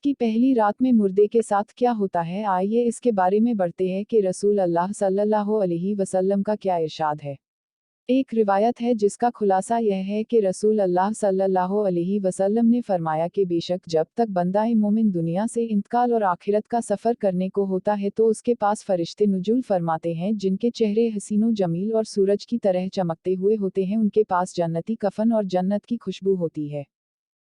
की पहली रात में मुर्दे के साथ क्या होता है, आइए इसके बारे में बढ़ते हैं कि रसूल अल्लाह सल्लल्लाहु अलैहि वसल्लम का क्या इरशाद है। एक रिवायत है जिसका खुलासा यह है कि रसूल अल्लाह सल्लल्लाहु अलैहि वसल्लम ने फरमाया कि बेशक जब तक बंदा मोमिन दुनिया से इंतकाल और आखिरत का सफ़र करने को होता है तो उसके पास फरिश्ते नुजुल फरमाते हैं जिनके चेहरे हसीनो जमील और सूरज की तरह चमकते हुए होते हैं। उनके पास जन्नती कफन और जन्नत की खुशबू होती है।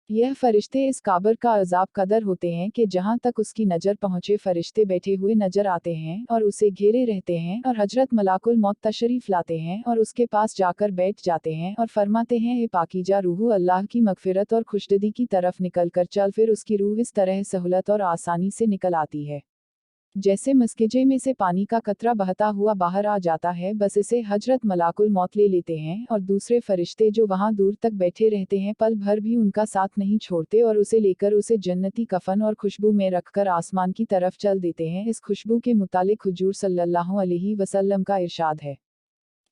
यह फरिश्ते इस काबर का अजाब कदर होते हैं कि जहाँ तक उसकी नज़र पहुँचे फरिश्ते बैठे हुए नजर आते हैं और उसे घेरे रहते हैं, और हजरत मलाकुल मौत तशरीफ लाते हैं और उसके पास जाकर बैठ जाते हैं और फरमाते हैं, ए पाकीजा रूह, अल्लाह की मगफिरत और खुशददी की तरफ निकल कर चल। फिर उसकी रूह इस तरह सहूलत और आसानी से निकल आती है जैसे मस्किजे में से पानी का कतरा बहता हुआ बाहर आ जाता है। बस इसे हजरत मलाकुल मौत ले लेते हैं और दूसरे फरिश्ते जो वहां दूर तक बैठे रहते हैं पल भर भी उनका साथ नहीं छोड़ते और उसे लेकर उसे जन्नती कफन और खुशबू में रखकर आसमान की तरफ चल देते हैं। इस खुशबू के मुतालिक हुजूर सल्लल्लाहु अलैहि वसल्लम का इरशाद है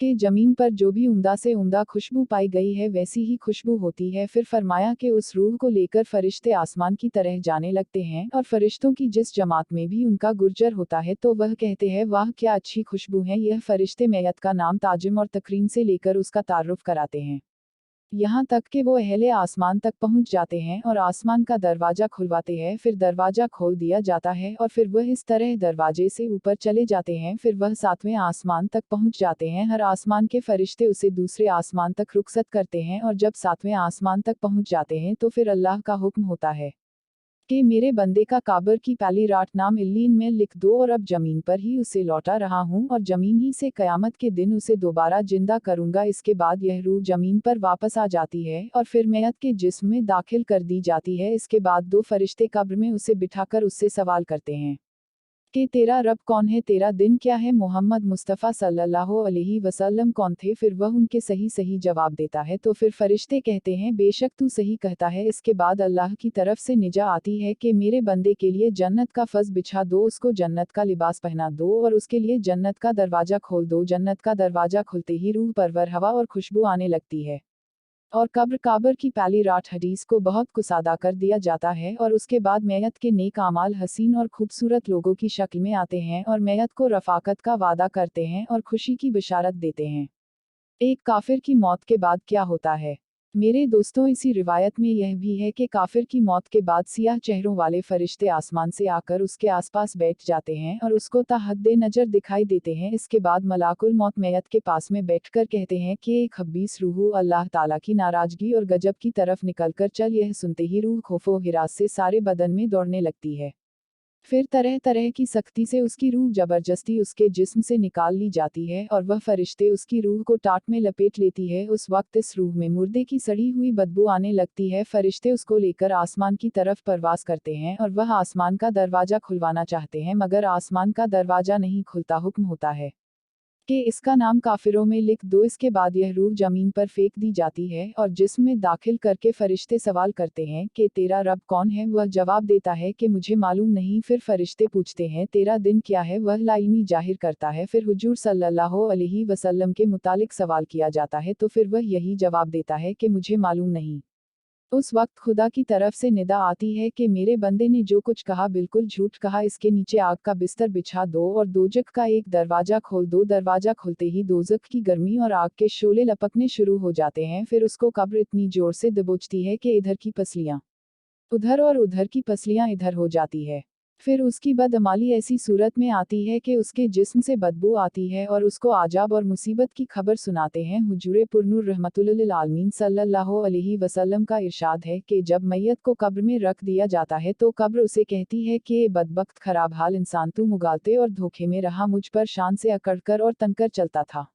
कि जमीन पर जो भी उम्दा से उम्दा खुशबू पाई गई है वैसी ही खुशबू होती है। फिर फरमाया कि उस रूह को लेकर फरिश्ते आसमान की तरह जाने लगते हैं और फरिश्तों की जिस जमात में भी उनका गुर्जर होता है तो वह कहते हैं, वाह क्या अच्छी खुशबू है। यह फरिश्ते मैयत का नाम ताजिम और तकरीम से लेकर उसका तारुफ कराते हैं, यहाँ तक कि वो अहले आसमान तक पहुँच जाते हैं और आसमान का दरवाज़ा खुलवाते हैं। फिर दरवाज़ा खोल दिया जाता है और फिर वह इस तरह दरवाजे से ऊपर चले जाते हैं। फिर वह 7वें आसमान तक पहुँच जाते हैं। हर आसमान के फरिश्ते उसे दूसरे आसमान तक रुखसत करते हैं और जब 7वें आसमान तक पहुँच जाते हैं तो फिर अल्लाह का हुक्म होता है कि मेरे बंदे का काबर की पहली रात नाम इल्लीन में लिख दो, और अब जमीन पर ही उसे लौटा रहा हूँ और जमीन ही से कयामत के दिन उसे दोबारा जिंदा करूंगा। इसके बाद यह रूह जमीन पर वापस आ जाती है और फिर मैयत के जिस्म में दाखिल कर दी जाती है। इसके बाद 2 फरिश्ते कब्र में उसे बिठाकर उससे सवाल करते हैं कि तेरा रब कौन है, तेरा दिन क्या है, मोहम्मद मुस्तफ़ा सल्लल्लाहु अलैहि वसल्लम कौन थे। फिर वह उनके सही सही जवाब देता है तो फिर फरिश्ते कहते हैं, बेशक तू सही कहता है। इसके बाद अल्लाह की तरफ से निजा आती है कि मेरे बंदे के लिए जन्नत का फज बिछा दो, उसको जन्नत का लिबास पहना दो और उसके लिए जन्नत का दरवाज़ा खोल दो। जन्नत का दरवाज़ा खुलते ही रूह परवर हवा और खुशबू आने लगती है और कब्र काबर की पहली रात हदीस को बहुत कुसादा कर दिया जाता है और उसके बाद मैयत के नेक आमाल हसीन और खूबसूरत लोगों की शक्ल में आते हैं और मैयत को रफाकत का वादा करते हैं और खुशी की बिशारत देते हैं। एक काफिर की मौत के बाद क्या होता है। मेरे दोस्तों, इसी रिवायत में यह भी है कि काफिर की मौत के बाद सियाह चेहरों वाले फरिश्ते आसमान से आकर उसके आसपास बैठ जाते हैं और उसको ताहद्दे नजर दिखाई देते हैं। इसके बाद मलाकुल मौत मैयत के पास में बैठकर कहते हैं कि एक खबीस रूह अल्लाह ताला की नाराजगी और गजब की तरफ निकलकर चल। यह सुनते ही रूह खौफो हिरास से सारे बदन में दौड़ने लगती है। फिर तरह तरह की सख्ती से उसकी रूह जबरदस्ती उसके जिस्म से निकाल ली जाती है और वह फरिश्ते उसकी रूह को टाट में लपेट लेती है। उस वक्त इस रूह में मुर्दे की सड़ी हुई बदबू आने लगती है। फरिश्ते उसको लेकर आसमान की तरफ परवास करते हैं और वह आसमान का दरवाज़ा खुलवाना चाहते हैं मगर आसमान का दरवाज़ा नहीं खुलता। हुक्म होता है कि इसका नाम काफिरों में लिख दो। इसके बाद यह रूह जमीन पर फेंक दी जाती है और जिस्म में दाखिल करके फरिश्ते सवाल करते हैं कि तेरा रब कौन है। वह जवाब देता है कि मुझे मालूम नहीं। फिर फरिश्ते पूछते हैं, तेरा दिन क्या है। वह लाइल्मी जाहिर करता है। फिर हुजूर सल्लल्लाहु अलैहि वसल्लम के मुतालिक सवाल किया जाता है तो फिर वह यही जवाब देता है कि मुझे मालूम नहीं। उस वक्त खुदा की तरफ से निदा आती है कि मेरे बंदे ने जो कुछ कहा बिल्कुल झूठ कहा। इसके नीचे आग का बिस्तर बिछा दो और दोजख का एक दरवाज़ा खोल दो। दरवाज़ा खुलते ही दोजख की गर्मी और आग के शोले लपकने शुरू हो जाते हैं। फिर उसको कब्र इतनी जोर से दबोचती है कि इधर की पसलियाँ उधर और उधर की पसलियाँ इधर हो जाती है। फिर उसकी बदअमाली ऐसी सूरत में आती है कि उसके जिस्म से बदबू आती है और उसको आजाब और मुसीबत की खबर सुनाते हैं। हुजूर पुरनूर रहमतुल्लिल आलमीन सल्लल्लाहु अलैहि वसल्लम का इरशाद है कि जब मैयत को कब्र में रख दिया जाता है तो कब्र उसे कहती है कि ये बदबख्त खराब हाल इंसान, तू मुगालते और धोखे में रहा, मुझ पर शान से अकड़कर और तनकर चलता था।